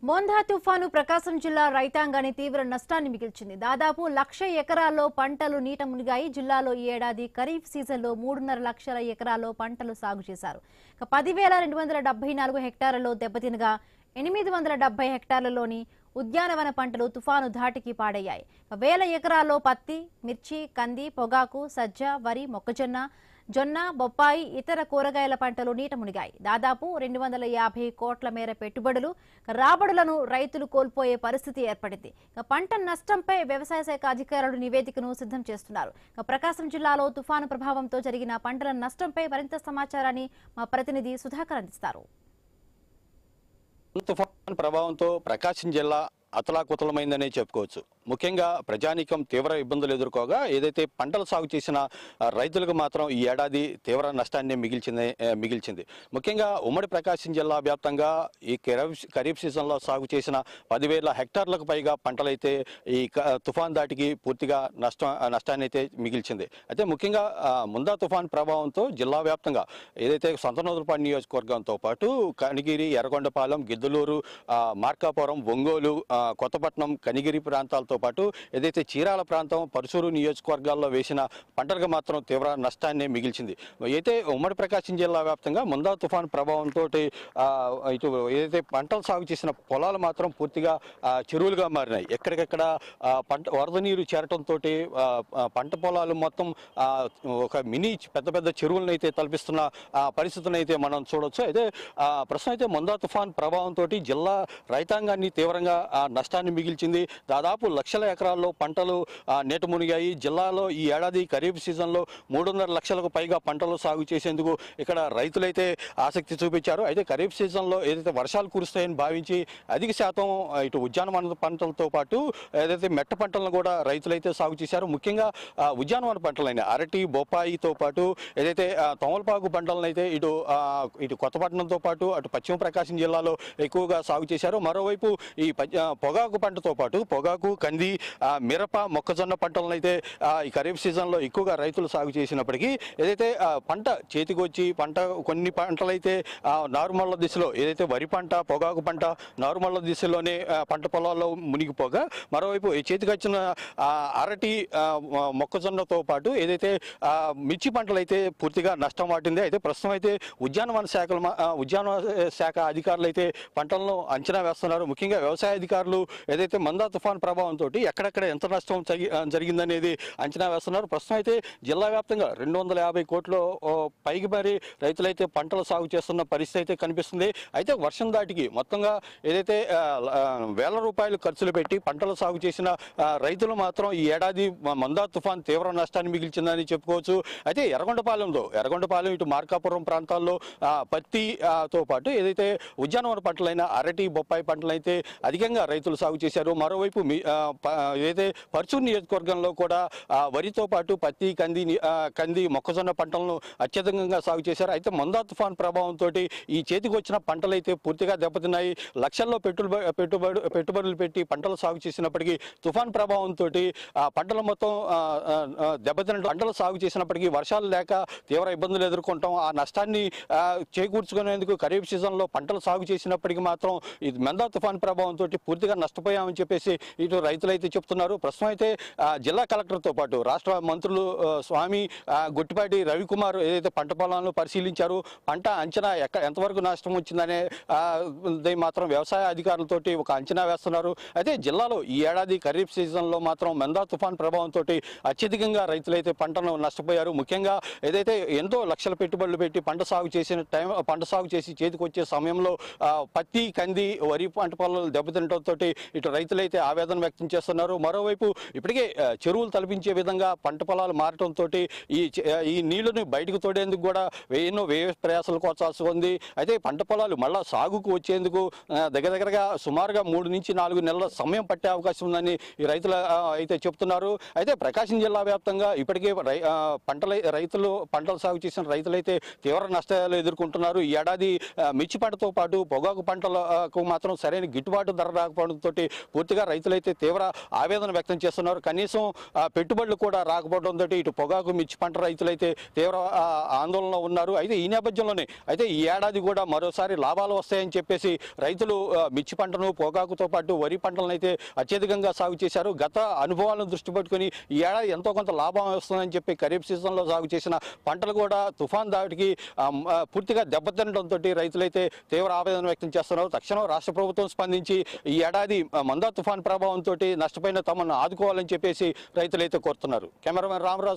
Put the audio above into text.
మోందా తుఫాను ప్రకాశం జిల్లా రైతాంగాన్ని తీవ్ర నష్టాన్ని మిగిల్చింది. దాదాపు 1,00,000 ఎకరాల్లో పంటలు నీట మునిగాయి. జిల్లాలో ఈ ఏడాది ఖరీఫ్ సీజన్లో 3.5 లక్షల ఎకరాల్లో పంటలు సాగు చేశారు. 10,274 హెక్టార్లలో దెబ్బతినగా 870 హెక్టార్లలోని ఉద్యానవన పంటలు తుఫాను ధాటికి పాడయ్యాయి. 1,000 ఎకరాల్లో పత్తి, మిర్చి, కంది, పొగాకు, సజ్జ, వరి, మొక్కజొన్న, జొన్న, బొప్పాయి, ఇతర కూరగాయల పంటలు నీట మునిగాయి. దాదాపు 250 కోట్ల మేర పెట్టుబడులు, రాబడులను రైతులు కోల్పోయే పరిస్థితి ఏర్పడింది. పంట నష్టంపై వ్యవసాయ శాఖ అధికారులు నివేదికను సిద్ధం చేస్తున్నారు. ప్రకాశం జిల్లాలో తుఫాను ప్రభావంతో జరిగిన పంటల నష్టంపై మరింత సమాచారాన్ని మా ప్రతినిధి సుధాకర్ అందిస్తారు. తుఫాను ప్రభావంతో ప్రకాశం జిల్లా అతలాకుతలమైందనే చెప్పుకోవచ్చు. ముఖ్యంగా ప్రజానీకం తీవ్ర ఇబ్బందులు ఎదుర్కోగా ఏదైతే పంటలు సాగు చేసిన రైతులకు మాత్రం ఈ ఏడాది తీవ్ర నష్టాన్ని మిగిల్చింది. ముఖ్యంగా ఉమ్మడి ప్రకాశం జిల్లా వ్యాప్తంగా ఈ ఖరీఫ్ సీజన్లో సాగు చేసిన 10,000 హెక్టార్లకు పైగా పంటలైతే ఈ తుఫాన్ దాటికి పూర్తిగా నష్టాన్ని అయితే మిగిల్చింది. అయితే ముఖ్యంగా ముందా తుఫాన్ ప్రభావంతో జిల్లా వ్యాప్తంగా ఏదైతే సంతనోదలపాడు నియోజకవర్గంతో పాటు కనిగిరి, ఎర్రగొండపాలెం, గిద్దలూరు, మార్కాపురం, ఒంగోలు, కొత్తపట్నం, కనిగిరి ప్రాంతాలతో పాటు ఏదైతే చీరాల ప్రాంతం, పరుసూరు నియోజకవర్గాల్లో వేసిన పంటలకు మాత్రం తీవ్ర నష్టాన్ని మిగిల్చింది. అయితే ఉమ్మడి ప్రకాశం జిల్లా వ్యాప్తంగా ముందా తుఫాన్ ప్రభావంతో ఇటు ఏదైతే పంటలు సాగు చేసిన పొలాలు మాత్రం పూర్తిగా చెరువులుగా మారినాయి. ఎక్కడికక్కడ వరద నీరు చేరటంతో పంట పొలాలు మొత్తం ఒక మినీ పెద్ద పెద్ద చెరువులను అయితే తలపిస్తున్న పరిస్థితులను అయితే మనం చూడవచ్చు. అయితే ప్రస్తుతం అయితే ముందా తుఫాన్ ప్రభావంతో జిల్లా రైతాంగాన్ని తీవ్రంగా నష్టాన్ని మిగిల్చింది. దాదాపు లక్షల ఎకరాల్లో పంటలు నీట మునిగాయి. జిల్లాలో ఈ ఏడాది ఖరీఫ్ సీజన్లో 3.5 లక్షలకు పైగా పంటలు సాగు చేసేందుకు ఇక్కడ రైతులైతే ఆసక్తి చూపించారు. అయితే ఖరీఫ్ సీజన్లో ఏదైతే వర్షాలు కురుస్తాయని భావించి అధిక శాతం ఇటు ఉద్యానవన పంటలతో పాటు ఏదైతే మెట్ట పంటలను కూడా రైతులైతే సాగు చేశారు. ముఖ్యంగా ఉద్యానవన పంటలైన అరటి, బొప్పాయితో పాటు ఏదైతే తమలపాకు పంటలను అయితే ఇటు కొత్తపట్నంతో పాటు అటు పశ్చిమ ప్రకాశం జిల్లాలో ఎక్కువగా సాగు చేశారు. మరోవైపు ఈ పొగాకు పంటతో పాటు పొగాకు, కంది, మిరప, మొక్కజొన్న పంటలను అయితే ఈ ఖరీఫ్ సీజన్లో ఎక్కువగా రైతులు సాగు చేసినప్పటికీ ఏదైతే పంట చేతికి వచ్చి కొన్ని పంటలైతే నారుమల్ల దిశలో ఏదైతే వరి పంట, పొగాకు పంట నారుమల్ల దిశలోనే పంట పొలాల్లో మునిగిపోగా మరోవైపు చేతికి వచ్చిన అరటి, మొక్కజొన్నతో పాటు ఏదైతే మిర్చి పంటలు అయితే పూర్తిగా నష్టం వాటింది. అయితే ప్రస్తుతం అయితే ఉద్యానవన శాఖ అధికారులు అయితే పంటలను అంచనా వేస్తున్నారు. ముఖ్యంగా వ్యవసాయ అధికారులు ఏదైతే మందా తుఫాన్ ప్రభావంతో ఎక్కడెక్కడ ఎంత నష్టం జరిగిందనేది అంచనా వేస్తున్నారు. ప్రస్తుతం అయితే జిల్లా వ్యాప్తంగా 250 కోట్ల పైకి మరి రైతులైతే పంటలు సాగు చేస్తున్న పరిస్థితి అయితే కనిపిస్తుంది. అయితే వర్షం దాటికి మొత్తంగా ఏదైతే వేల రూపాయలు ఖర్చులు పెట్టి పంటలు సాగు చేసిన రైతులు మాత్రం ఈ ఏడాది మందా తుఫాన్ తీవ్ర నష్టాన్ని మిగిల్చిందని చెప్పుకోవచ్చు. అయితే ఎర్రగొండపాలెం ఇటు మార్కాపురం ప్రాంతాల్లో పత్తితో పాటు ఏదైతే ఉద్యానవన పంటలైన అరటి, బొప్పాయి పంటలు అయితే అధికంగా రైతులు సాగు చేశారు. మరోవైపు ఏదైతే పరుచూరు నియోజకవర్గంలో కూడా వరితో పాటు పత్తి, కంది, మొక్కజొన్న పంటలను అత్యధికంగా సాగు చేశారు. అయితే మందా తుఫాన్ ప్రభావంతో ఈ చేతికి వచ్చిన పంటలు అయితే పూర్తిగా దెబ్బతిన్నాయి. లక్షల్లో పెట్టుబడులు పెట్టి పంటలు సాగు చేసినప్పటికీ తుఫాన్ ప్రభావంతో పంటలు మొత్తం దెబ్బతిన్న పంటలు సాగు చేసినప్పటికీ వర్షాలు లేక తీవ్ర ఇబ్బందులు ఎదుర్కొంటాం. ఆ నష్టాన్ని చేకూర్చుకునేందుకు ఖరీఫ్ సీజన్లో పంటలు సాగు చేసినప్పటికీ మాత్రం ఇది మందా తుఫాన్ ప్రభావంతో పూర్తిగా నష్టపోయామని చెప్పేసి ఇటు రైతులైతే చెప్తున్నారు. ప్రస్తుతం అయితే జిల్లా కలెక్టర్తో పాటు రాష్ట్ర మంత్రులు స్వామి, గుట్టిపాటి రవికుమార్ ఏదైతే పంట పొలాలను పరిశీలించారు. పంట అంచనా ఎంతవరకు నష్టం వచ్చిందనే మాత్రం వ్యవసాయ అధికారులతోటి ఒక అంచనా వేస్తున్నారు. అయితే జిల్లాలో ఈ ఏడాది ఖరీఫ్ సీజన్లో మాత్రం మందా తుఫాన్ ప్రభావంతో అత్యధికంగా రైతులైతే పంటను నష్టపోయారు. ముఖ్యంగా ఏదైతే ఎంతో లక్షల పెట్టుబడులు పెట్టి పంట సాగు చేసి చేతికి వచ్చే సమయంలో పత్తి, కంది, వరి పంట పొలాలు దెబ్బతినడంతో ఇటు రైతులైతే ఆవేదన వ్యక్తం చేస్తున్నారు. మరోవైపు ఇప్పటికే చెరువులు తలపించే విధంగా పంట పొలాలు మారటంతో ఈ నీళ్లను బయటకు తోడేందుకు కూడా ఎన్నో ప్రయాసాలు కోర్చాల్సి ఉంది. అయితే పంట పొలాలు మళ్ళా సాగుకు వచ్చేందుకు దగ్గరగా సుమారుగా 3 నుంచి 4 నెలల సమయం పట్టే అవకాశం ఉందని ఈ రైతులు అయితే చెప్తున్నారు. అయితే ప్రకాశం జిల్లా వ్యాప్తంగా ఇప్పటికే పంటలు సాగు చేసిన రైతులైతే తీవ్ర నష్టాలు ఎదుర్కొంటున్నారు. ఈ ఏడాది మిర్చి పంటతో పాటు పొగాకు పంటలకు మాత్రం సరైన గిట్టుబాటు ధర రాకపోవడంతో పూర్తిగా రైతులైతే తీవ్ర తీవ్ర ఆవేదన వ్యక్తం చేస్తున్నారు. కనీసం పెట్టుబడులు కూడా రాకపోవడంతో ఇటు పొగాకు మిర్చి పంట రైతులైతే తీవ్ర ఆందోళనలో ఉన్నారు. అయితే ఈ నేపథ్యంలోనే అయితే ఈ ఏడాది కూడా మరోసారి లాభాలు వస్తాయని చెప్పేసి రైతులు మిర్చి పంటను పొగాకుతో పాటు వరి పంటలను అయితే అత్యధికంగా సాగు చేశారు. గత అనుభవాలను దృష్టి పెట్టుకుని ఈ ఏడాది ఎంతో కొంత లాభం వస్తుందని చెప్పి ఖరీఫ్ సీజన్లో సాగు చేసిన పంటలు కూడా తుఫాన్ దాటికి పూర్తిగా దెబ్బతినడంతో రైతులైతే తీవ్ర ఆవేదన వ్యక్తం చేస్తున్నారు. తక్షణం రాష్ట్ర ప్రభుత్వం స్పందించి ఈ ఏడాది మందా తుఫాన్ ప్రభావంతో నష్టపోయిన తమను ఆదుకోవాలని చెప్పేసి రైతులైతే కోరుతున్నారు. కెమెరామెన్ రామరాజు